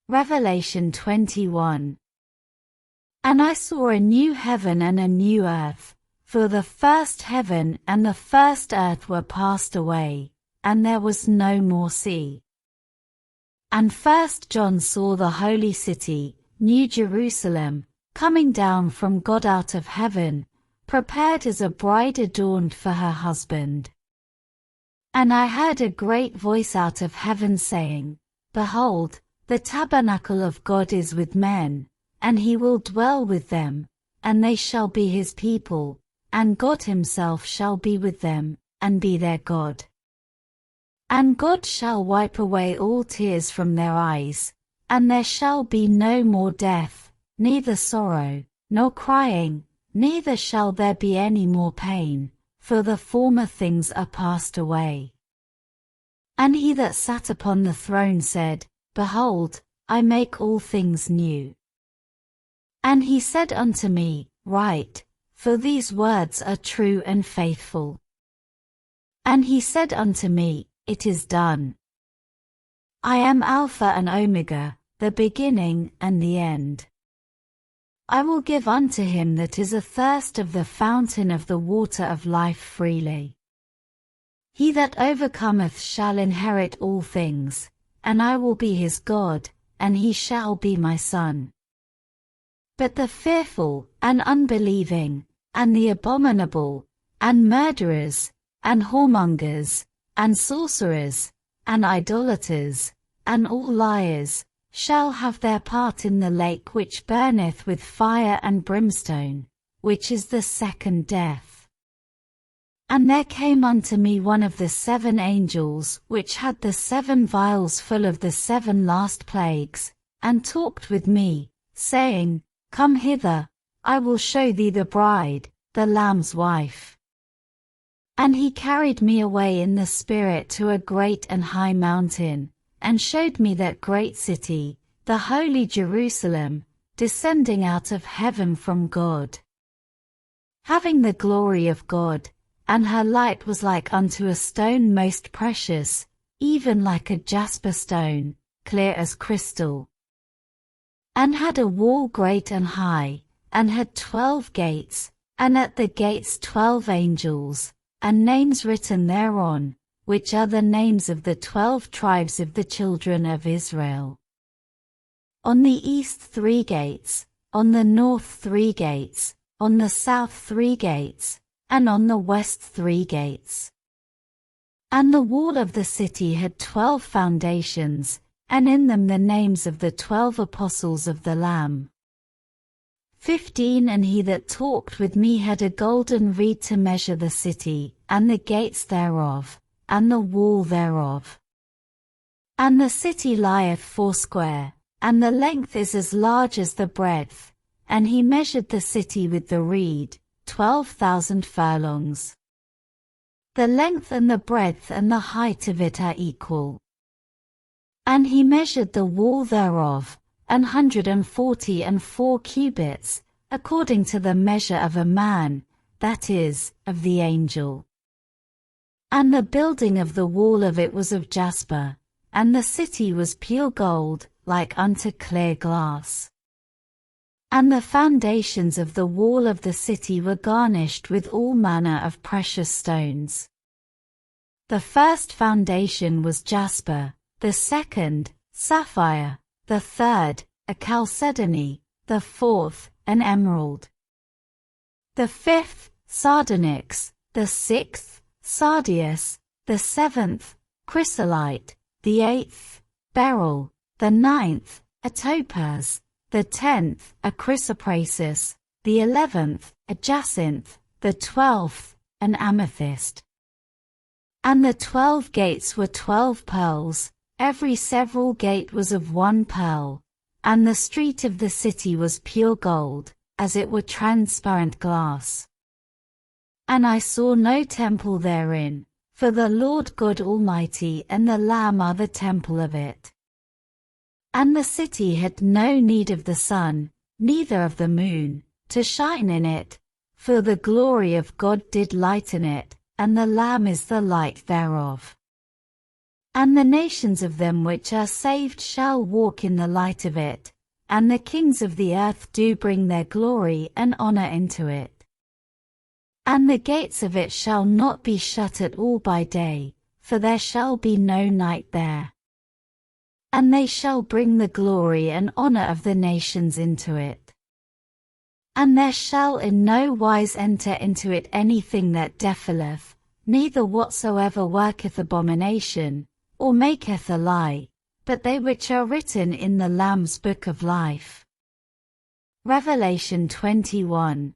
Revelation 21. And I saw a new heaven and a new earth, for the first heaven and the first earth were passed away, and there was no more sea. And 1 John saw the holy city, New Jerusalem, coming down from God out of heaven, prepared as a bride adorned for her husband. And I heard a great voice out of heaven saying, Behold, the tabernacle of God is with men, and he will dwell with them, and they shall be his people, and God himself shall be with them, and be their God. And God shall wipe away all tears from their eyes, and there shall be no more death, neither sorrow, nor crying, neither shall there be any more pain, for the former things are passed away. And he that sat upon the throne said, Behold, I make all things new. And he said unto me, Write, for these words are true and faithful. And he said unto me, It is done. I am Alpha and Omega, the beginning and the end. I will give unto him that is athirst of the fountain of the water of life freely. He that overcometh shall inherit all things, and I will be his God, and he shall be my son. But the fearful, and unbelieving, and the abominable, and murderers, and whoremongers, and sorcerers, and idolaters, and all liars, shall have their part in the lake which burneth with fire and brimstone, which is the second death. And there came unto me one of the 7 angels, which had the 7 vials full of the 7 last plagues, and talked with me, saying, Come hither, I will show thee the bride, the Lamb's wife. And he carried me away in the Spirit to a great and high mountain, and showed me that great city, the holy Jerusalem, descending out of heaven from God, having the glory of God, and her light was like unto a stone most precious, even like a jasper stone, clear as crystal. And had a wall great and high, and had 12 gates, and at the gates 12 angels, and names written thereon, which are the names of the 12 tribes of the children of Israel. On the east 3 gates, on the north 3 gates, on the south 3 gates, and on the west 3 gates. And the wall of the city had 12 foundations, and in them the names of the 12 apostles of the Lamb. 15 And he that talked with me had a golden reed to measure the city, and the gates thereof, and the wall thereof. And the city lieth foursquare, and the length is as large as the breadth, and he measured the city with the reed, 12,000 furlongs. The length and the breadth and the height of it are equal. And he measured the wall thereof, 144 cubits, according to the measure of a man, that is, of the angel. And the building of the wall of it was of jasper, and the city was pure gold, like unto clear glass. And the foundations of the wall of the city were garnished with all manner of precious stones. The first foundation was jasper, the second, sapphire, the third, a chalcedony, the fourth, an emerald, the fifth, sardonyx, the sixth, sardius, the seventh, chrysolite, the eighth, beryl, the ninth, a topaz, the 10th, a chrysoprasus, the 11th, a jacinth, the 12th, an amethyst. And the 12 gates were 12 pearls, every several gate was of 1 pearl, and the street of the city was pure gold, as it were transparent glass. And I saw no temple therein, for the Lord God Almighty and the Lamb are the temple of it. And the city had no need of the sun, neither of the moon, to shine in it, for the glory of God did lighten it, and the Lamb is the light thereof. And the nations of them which are saved shall walk in the light of it, and the kings of the earth do bring their glory and honor into it. And the gates of it shall not be shut at all by day, for there shall be no night there. And they shall bring the glory and honor of the nations into it. And there shall in no wise enter into it anything that defileth, neither whatsoever worketh abomination, or maketh a lie, but they which are written in the Lamb's book of life. Revelation 21.